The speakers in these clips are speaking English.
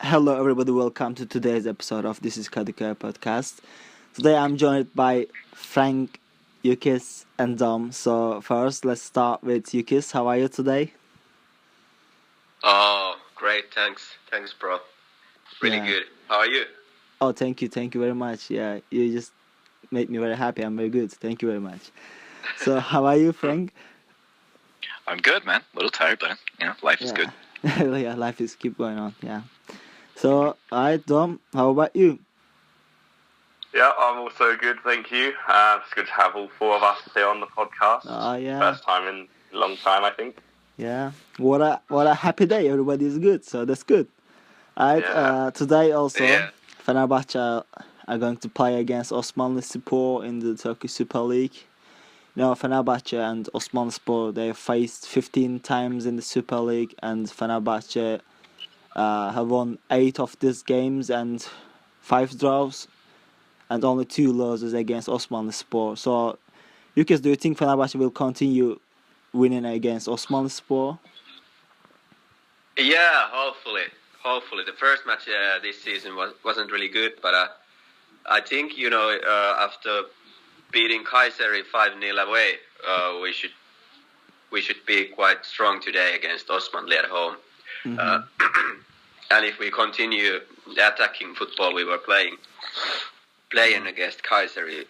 Hello, everybody. Welcome to today's episode of This is Kadıköy podcast. Today, I'm joined by Frank, Jukkis, and Dom. So, first, let's start with Jukkis. How are you today? Oh, great. Thanks, bro. Really Yeah. good. How are you? Oh, thank you very much. Yeah, you just made me very happy. I'm very good. Thank you very much. So, how are you, Frank? I'm good, man. A little tired, but life is good. Yeah, life is keep going on. Yeah. So, alright, Dom. How about you? Yeah, I'm also good, thank you. It's good to have all four of us here on the podcast. Yeah. First time in a long time, I think. Yeah. What a happy day. Everybody is good. So that's good. Alright, Yeah. today also Yeah. Fenerbahce are going to play against Osmanlıspor in the Turkish Super League. You know, Fenerbahce and Osmanlıspor, they faced 15 times in the Super League, and Fenerbahce have won 8 of these games and 5 draws and only 2 losses against Osmanlıspor. So, Lucas, do you think Fenerbahce will continue winning against Osmanlıspor? Yeah, hopefully. The first match this season wasn't really good, but I think after beating Kayseri 5-0 away, we should be quite strong today against Osmanlı at home. And if we continue the attacking football we were playing against Kayseri,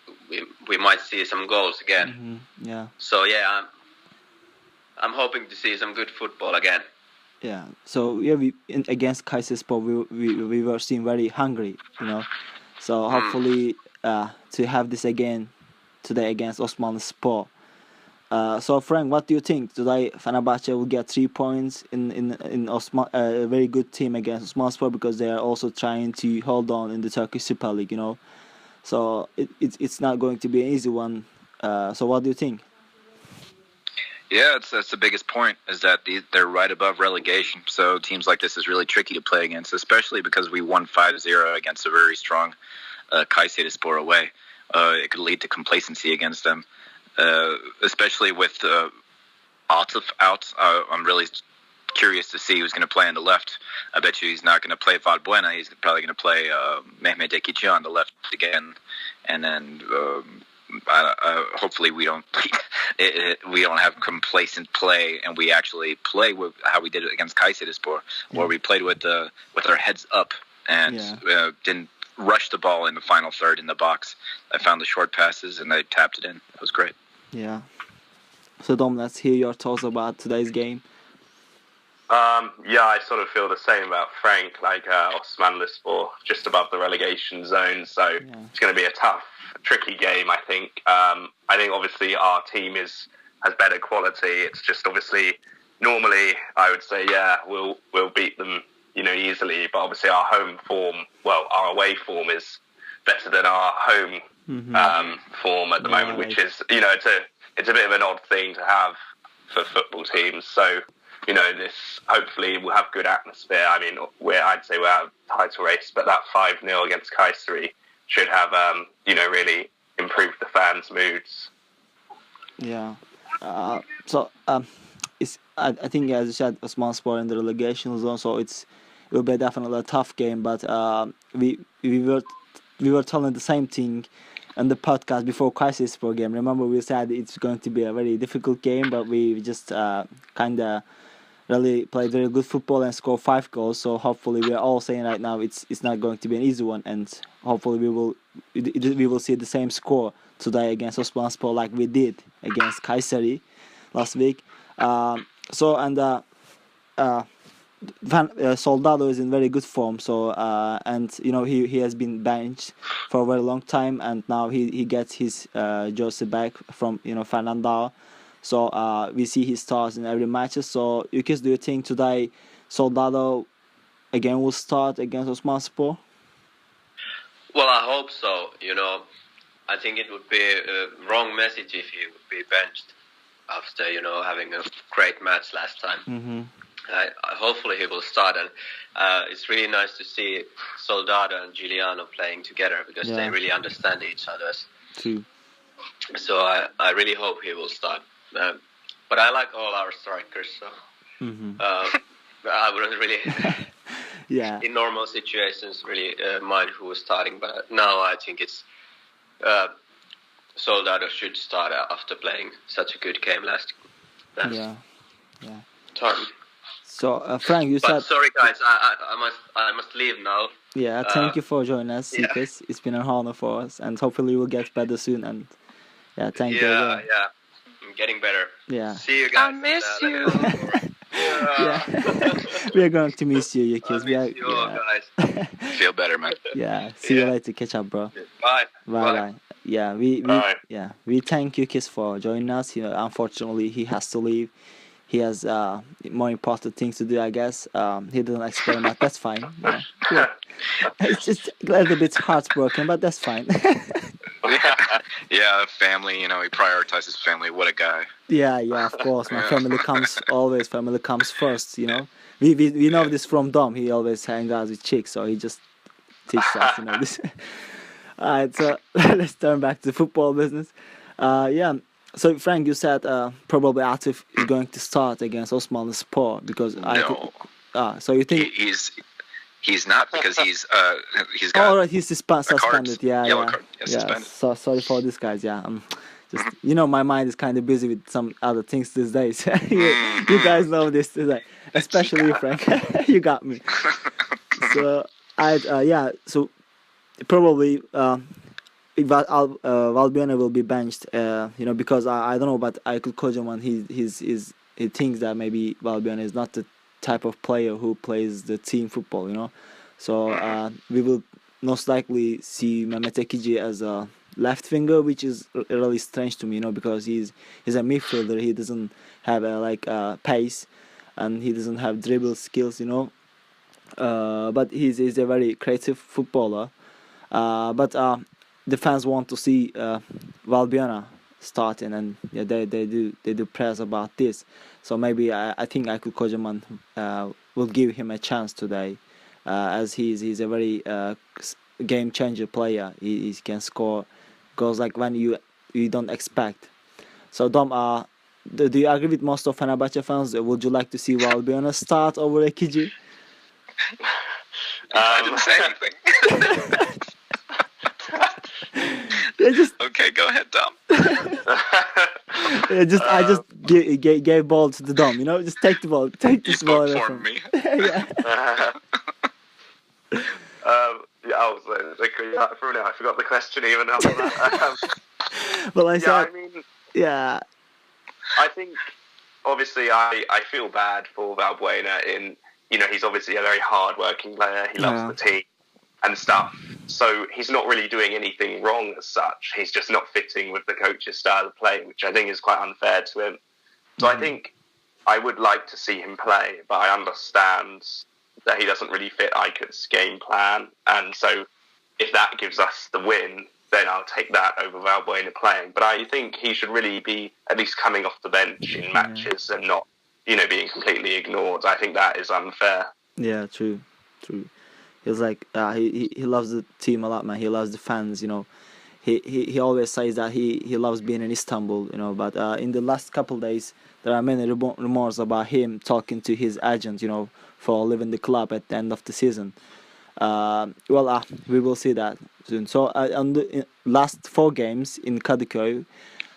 we might see some goals again. Yeah. So yeah, I'm hoping to see some good football again. Yeah. So yeah, against Kayserispor, we were seen very hungry, you know. So hopefully to have this again today against Osmanlıspor. So Frank, what do you think? Today Fenerbahce will get 3 points in Osman, a very good team against Osmanlıspor, because they are also trying to hold on in the Turkish Super League, you know. So it's not going to be an easy one. So what do you think? Yeah, that's the biggest point, is that they're right above relegation. So teams like this is really tricky to play against, especially because we won 5-0 against a very strong Kayserispor away. It could lead to complacency against them, especially with Atif out. I'm really curious to see who's going to play on the left. I bet you he's not going to play Valbuena. He's probably going to play Mehmet Ekici on the left again, and then hopefully we don't we don't have complacent play, and we actually play with how we did it against Kayserispor, where we played with our heads up and didn't rush the ball in the final third in the box. I found the short passes and they tapped it in. It was great. Yeah. So Dom, let's hear your thoughts about today's game. Yeah, I sort of feel the same about Frank, like Osmanlıspor, just above the relegation zone. So it's going to be a tough, tricky game, I think. I think obviously our team has better quality. It's just obviously normally I would say we'll beat them easily, but obviously our our away form is better than our home form at the moment, which is it's a bit of an odd thing to have for football teams. So this hopefully will have good atmosphere. I mean, I'd say we're out of title race, but that 5-0 against Kayseri should have really improved the fans' moods. Yeah. So I think, as you said, Osmanlıspor in the relegation zone, so it will be definitely a tough game. But we were telling the same thing on the podcast before Kayserispor game. Remember, we said it's going to be a very difficult game, but we just kind of really played very good football and scored 5 goals. So hopefully, we are all saying right now it's not going to be an easy one, and hopefully we will see the same score today against Osmanlıspor like we did against Kayseri last week. Soldado is in very good form. So and he has been benched for a very long time, and now he gets his jersey back from Fernando. So we see he starts in every match. So Lucas, do you think today Soldado again will start against Osmanlıspor? Well, I hope so. I think it would be a wrong message if he would be benched after having a great match last time. Hopefully he will start, and it's really nice to see Soldado and Giuliano playing together, because they really understand each other. True. So I really hope he will start. But I like all our strikers, so I wouldn't really Yeah. in normal situations really mind who was starting, but now I think it's Soldado should start after playing such a good game last Yeah. time. So Frank, you But said. sorry guys, I must leave now. Yeah, thank you for joining us, yeah. Jukkis. It's been an honor for us, and hopefully we'll get better soon. And yeah, thank you again. Yeah, I'm getting better. Yeah. See you guys. I miss you. We are going to miss you, Jukkis. I miss you all, guys. Feel better, man. Yeah. See you later. Catch up, bro. Bye. Bye. Yeah, Bye. we thank Jukkis for joining us. Unfortunately, he has to leave. He has more important things to do, I guess. He doesn't explain that. That's fine. Yeah. It's just a little bit heartbroken, but that's fine. Yeah, family. He prioritizes family. What a guy. Yeah, of course. My family comes always. Family comes first. We know this from Dom. He always hangs out with chicks, so he just teaches us this. Alright, so let's turn back to the football business. So Frank, you said probably Atif is going to start against Osmanlıspor because so you think he's not because he's got. Oh, right, he's suspended. Yellow card. Yeah, suspended. So sorry for this, guys. Yeah, just my mind is kind of busy with some other things these days. You guys know this, especially you, Frank. You got me. So so probably. Valbuena will be benched, because I don't know, but Aykut Kocaman, he thinks that maybe Valbuena is not the type of player who plays the team football, So we will most likely see Mehmet Ekici as a left winger, which is really strange to me, because he's a midfielder. He doesn't have pace, and he doesn't have dribble skills, but he's a very creative footballer. The fans want to see Valbuena starting, and they do press about this. So maybe I think Aykut Kocaman will give him a chance today, as he's a very game changer player. He can score goals like when you don't expect. So Dom, do you agree with most of Fenerbahce fans? Would you like to see Valbuena start over Ekici? I didn't say anything. Okay, go ahead, Dom. I just gave ball to the Dom. Just take the ball. Take this ball away for from me. I forgot the question even after that. Well, I said, I think obviously I feel bad for Valbuena he's obviously a very hard-working player. He loves the team and stuff. So he's not really doing anything wrong as such. He's just not fitting with the coach's style of playing, which I think is quite unfair to him. So I think I would like to see him play, but I understand that he doesn't really fit Aykut's game plan. And so if that gives us the win, then I'll take that over Valbuena playing. But I think he should really be at least coming off the bench in matches and not, being completely ignored. I think that is unfair. Yeah, true. He's like he loves the team a lot, man. He loves the fans, He always says that he loves being in Istanbul, But in the last couple of days, there are many rumors about him talking to his agent, for leaving the club at the end of the season. We will see that soon. So on the last 4 games in Kadıköy,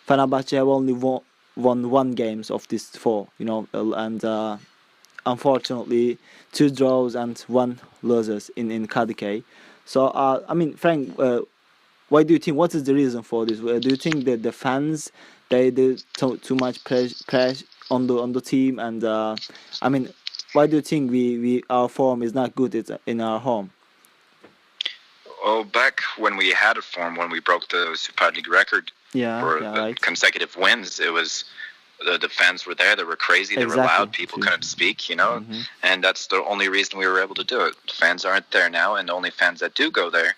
Fenerbahçe have only won 1 games of these 4, and unfortunately 2 draws and 1 losses in Kadıköy. So Frank, why do you think? What is the reason for this? Do you think that the fans they do too much pressure on the team? And why do you think our form is not good in our home? Well, back when we had a form, when we broke the Super League record for consecutive wins, it was the fans were there. They were crazy. They were loud. People couldn't speak, and that's the only reason we were able to do it. Fans aren't there now, and the only fans that do go there,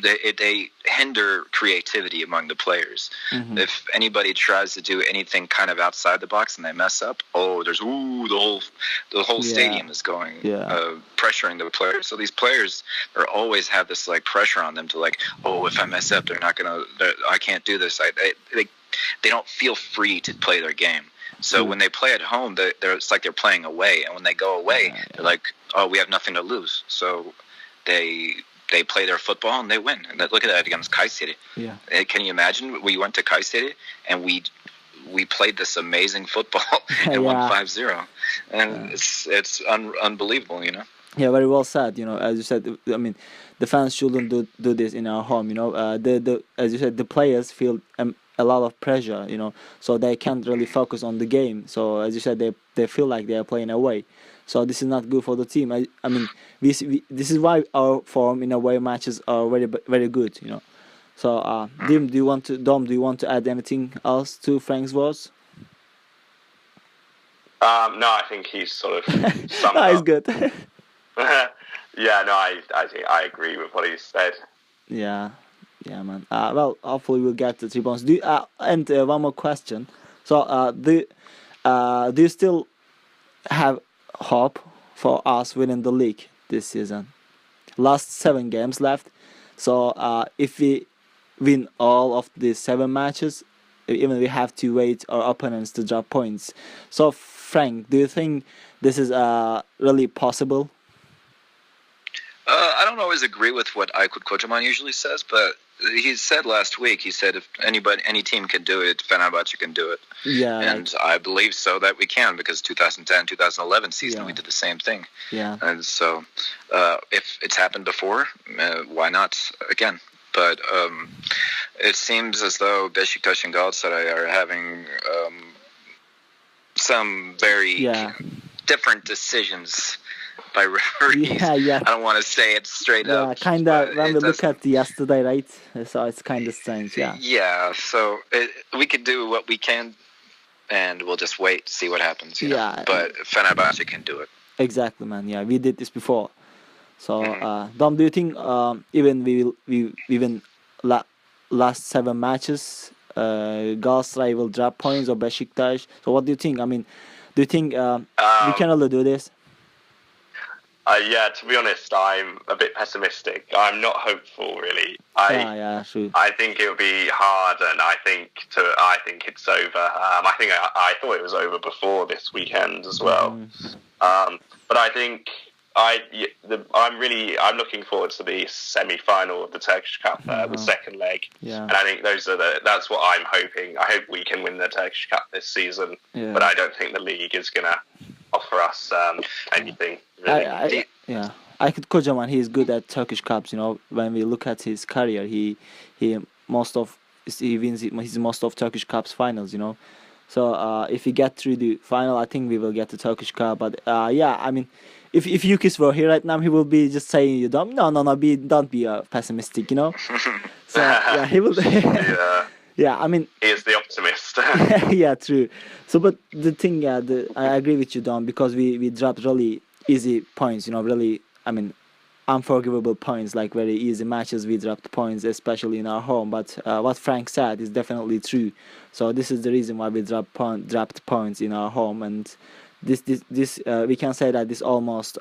they hinder creativity among the players. If anybody tries to do anything kind of outside the box and they mess up, the whole stadium is going pressuring the players. So these players always have this pressure on them to if I mess up, they're not gonna. I can't do this. They don't feel free to play their game. So when they play at home, it's like they're playing away, and when they go away, they're like, oh, we have nothing to lose. So they play their football and they win. And look at that against Kayseri. Yeah. Can you imagine? We went to Kayseri and we played this amazing football and won 5-0, and it's unbelievable, you know. Yeah, very well said. You know, as you said, I mean, the fans shouldn't do this in our home. You know, as you said, the players feel a lot of pressure. You know, so they can't really focus on the game. So as you said, they feel like they are playing away. So this is not good for the team. I mean, this is why our form in away matches are very good. You know. So, Dom, do you want to add anything else to Frank's words? No, I think he's sort of summed No, he's up. good. Yeah, no, I agree with what he said. Yeah, man. Well, hopefully we'll get the 3 points. And one more question. So, do you still have hope for us winning the league this season? Last 7 games left. So, if we win all of the 7 matches, even we have to wait our opponents to drop points. So, Frank, do you think this is really possible? I don't always agree with what Aykut Kocaman usually says, but he said last week, he said if any team can do it, Fenerbahce can do it. Yeah. And I believe so that we can, because 2010, 2011 season, we did the same thing. Yeah. And so if it's happened before, why not again? But it seems as though Beşiktaş and Galatasaray are having some very different decisions by referees. Yeah. I don't want to say it straight up. Yeah, kind of. When we look at yesterday, right? So it's kind of strange. Yeah. Yeah. So we could do what we can, and we'll just wait, see what happens. You know? But Fenerbahce can do it. Exactly, man. Yeah, we did this before. So, Dom, do you think even we win last 7 matches, Galatasaray will drop points or Beşiktaş? So, what do you think? I mean, do you think we can really do this? Yeah, to be honest, I'm a bit pessimistic. I'm not hopeful, really. True. I think it'll be hard, and I think it's over. I thought it was over before this weekend as well. But I think I'm looking forward to the semi-final of the Turkish Cup, the second leg. Yeah. And I think that's what I'm hoping. I hope we can win the Turkish Cup this season, but I don't think the league is gonna offer us anything. Really. Aykut Kocaman, he is good at Turkish Cups. You know, when we look at his career, he wins his most of Turkish Cups finals. You know, so if we get through the final, I think we will get the Turkish Cup. But I mean, if Jukkis were here right now, he will be just saying, "You don't be pessimistic." You know, so he will. Yeah, I mean, he is the optimist. Yeah, true. So, but the thing, I agree with you, Don, because we dropped really easy points. You know, really, I mean, unforgivable points, like very easy matches. We dropped points, especially in our home. But what Frank said is definitely true. So this is the reason why we dropped points in our home, and this we can say that this almost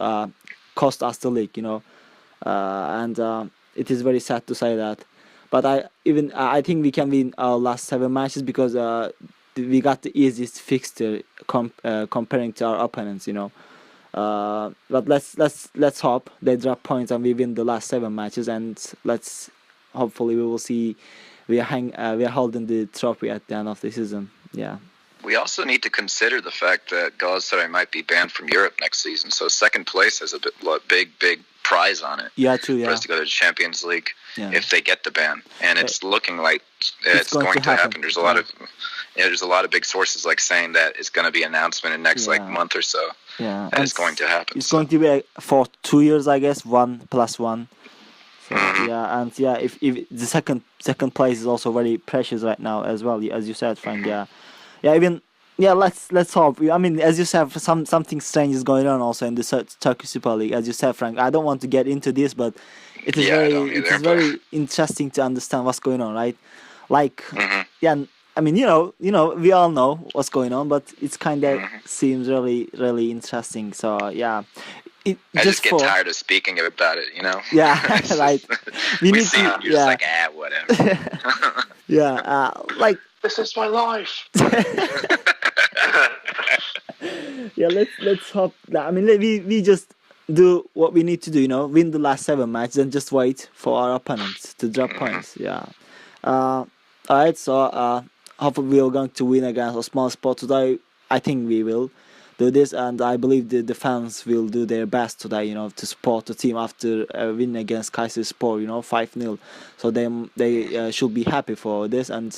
cost us the league. You know, and it is very sad to say that. But I think we can win our last 7 matches because we got the easiest fixture comparing to our opponents, you know. But let's hope they drop points and we win the last 7 matches, and hopefully we will see we are holding the trophy at the end of the season. Yeah. We also need to consider the fact that Galatasaray might be banned from Europe next season, so second place has a big prize on it. Yeah, true. Yeah. For us to go to the Champions League if they get the ban, and it's looking like it's going to happen. There's a lot of big sources like saying that it's going to be an announcement in the next month or so. Yeah, and it's going to happen. It's going to be for 2 years, I guess, 1+1. So, if the second place is also very precious right now as well, as you said, Frank. Let's hope. I mean, as you said, something strange is going on also in the Turkish Super League. As you said, Frank, I don't want to get into this, but it is very interesting to understand what's going on, right? Like, I mean, you know, we all know what's going on, but it's kind of seems really, really interesting. So I just get tired of speaking about it, you know. Yeah, right. We see it, you're just like, whatever. Like, this is my life. Yeah, let's hope. I mean, we just do what we need to do. Win the last 7 matches and just wait for our opponents to drop points. Yeah. All right. So hopefully we are going to win against Osmanlıspor today. I think we will do this, and I believe the fans will do their best today. To support the team after a win against Kayserispor. 5-0. So they should be happy for this, and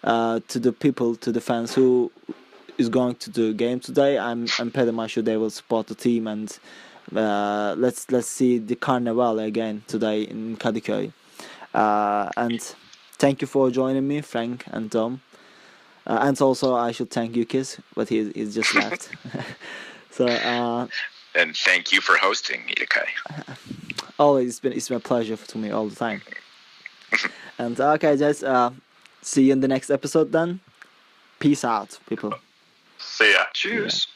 to the people, to the fans who is going to the game today, I'm pretty much sure they will support the team, and let's see the carnival again today in Kadıköy. And thank you for joining me, Frank and Tom. And also I should thank Jukkis, but he's just left. So and thank you for hosting, İlkay. Always it's been a pleasure to me all the time. And okay, guys, see you in the next episode then. Peace out, people. See ya. Cheers.